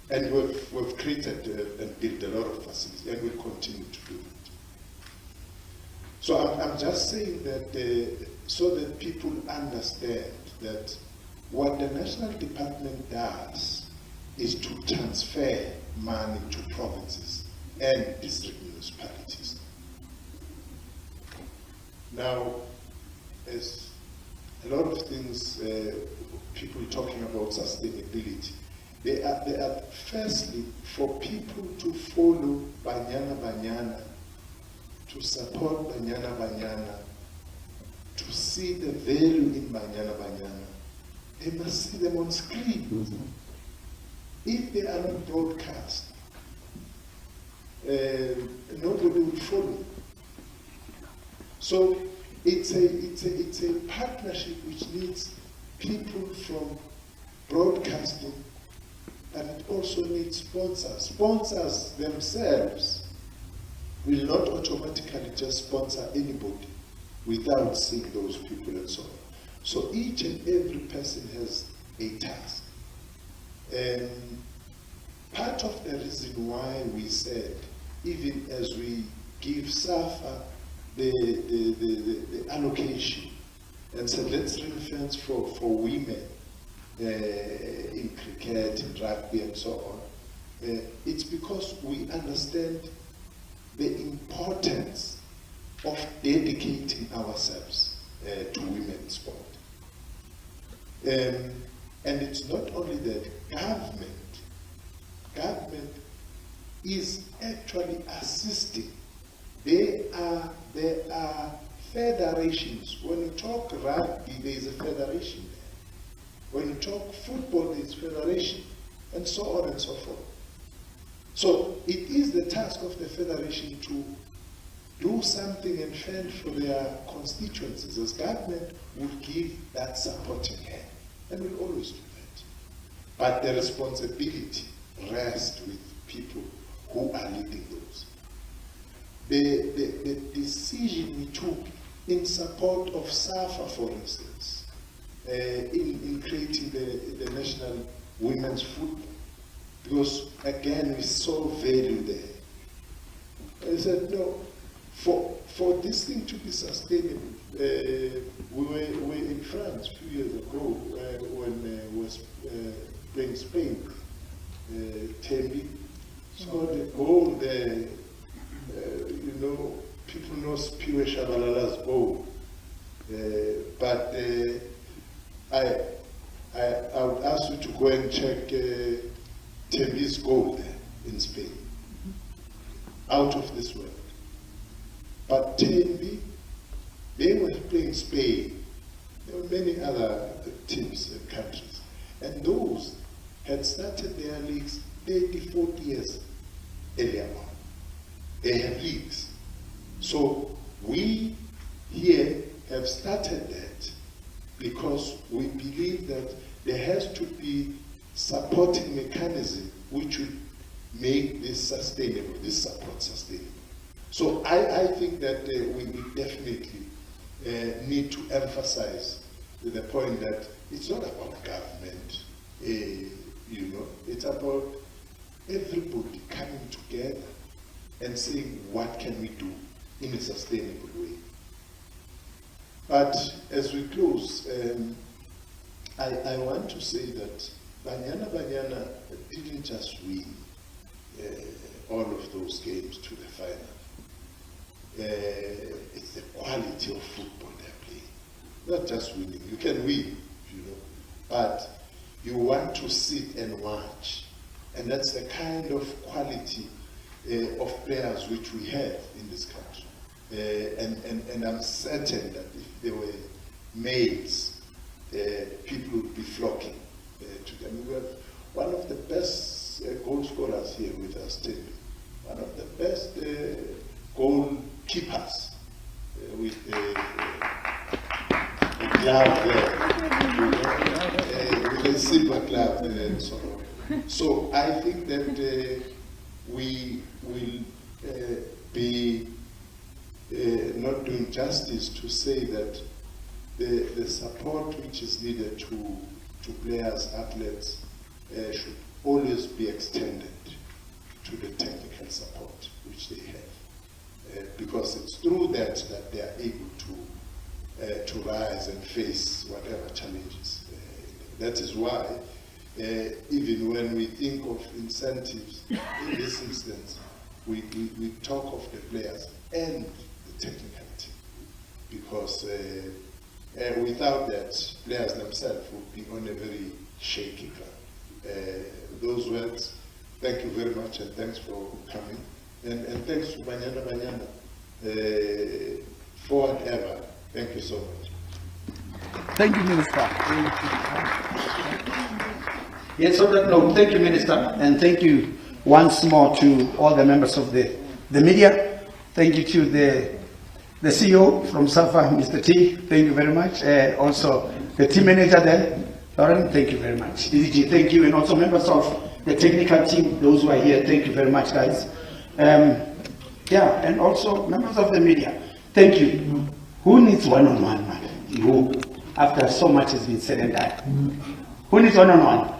And we've created and built a lot of facilities, and we'll continue to do it. So I'm just saying that so that people understand that what the national department does is to transfer money to provinces and district municipalities. Now, as a lot of things, people talking about sustainability, they are firstly for people to follow Banyana Banyana, to support Banyana Banyana, to see the value in Banyana Banyana. They must see them on screen. If they are not broadcast, nobody will follow. So it's a partnership which needs people from broadcasting, but it also needs sponsors. Sponsors themselves will not automatically just sponsor anybody without seeing those people and so on. So each and every person has a task. And part of the reason why we said, even as we give SAFA the allocation and said, let's ring fence for women in cricket, in rugby and so on, it's because we understand the importance of dedicating ourselves to women's sport. And it's not only that, government is actually assisting. There are federations. When you talk rugby, there is a federation there. When you talk football, there is federation, and so on and so forth. So it is the task of the federation to do something and fend for their constituencies, as government will give that supporting hand, and will always do that. But the responsibility rests with people who are leading those. The decision we took in support of SAFA, for instance, in creating the National Women's Football, because again we saw value there. I said, no, for this thing to be sustainable, we were in France a few years ago when we was playing Spain. Tembi scored a goal there. People know Spiwe Shabalala's goal, but I would ask you to go and check Tembi's goal there in Spain. Out of this world. But Tembi, they were playing Spain. There were many other teams and countries, and those had started their leagues 30, 40 years earlier on. They have leagues. So we here have started that because we believe that there has to be supporting mechanism which will make this sustainable, this support sustainable. So I think that we definitely need to emphasize the point that it's not about government, it's about everybody coming together and saying, what can we do in a sustainable way? But as we close, I want to say that Banyana Banyana didn't just win all of those games to the final. It's the quality of football they're playing. Not just winning. You can win, but you want to sit and watch. And that's the kind of quality of players which we have in this country. And I'm certain that if there were males, people would be flocking to them. We have one of the best goal scorers here with us, Timmy. One of the best goalkeepers with the glove there. We the Silver Club and so on. So I think that we will be not doing justice to say that the support which is needed to players, athletes, should always be extended to the technical support which they have. Because it's through that they are able to rise and face whatever challenges. That is why, even when we think of incentives, in this instance, we talk of the players and the technical team. Because without that, players themselves would be on a very shaky ground. Those words, thank you very much, and thanks for coming. And thanks to Banyana Banyana, forward ever. Thank you so much. Thank you, Minister. Yes, on that note, thank you, Minister, and thank you once more to all the members of the media. Thank you to the CEO from SAFA, Mr. T. Thank you very much. Also, the team manager there, Lauren, thank you very much. DDG, thank you, and also members of the technical team, those who are here, thank you very much, guys. Yeah, and also members of the media, thank you. Who needs one-on-one, man? Who? After so much has been said and done. Who needs one-on-one?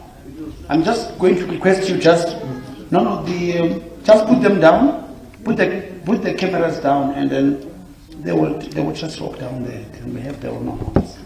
I'm just going to request you just put them down, put the cameras down, and then they will just walk down there and we have their own one-on-ones.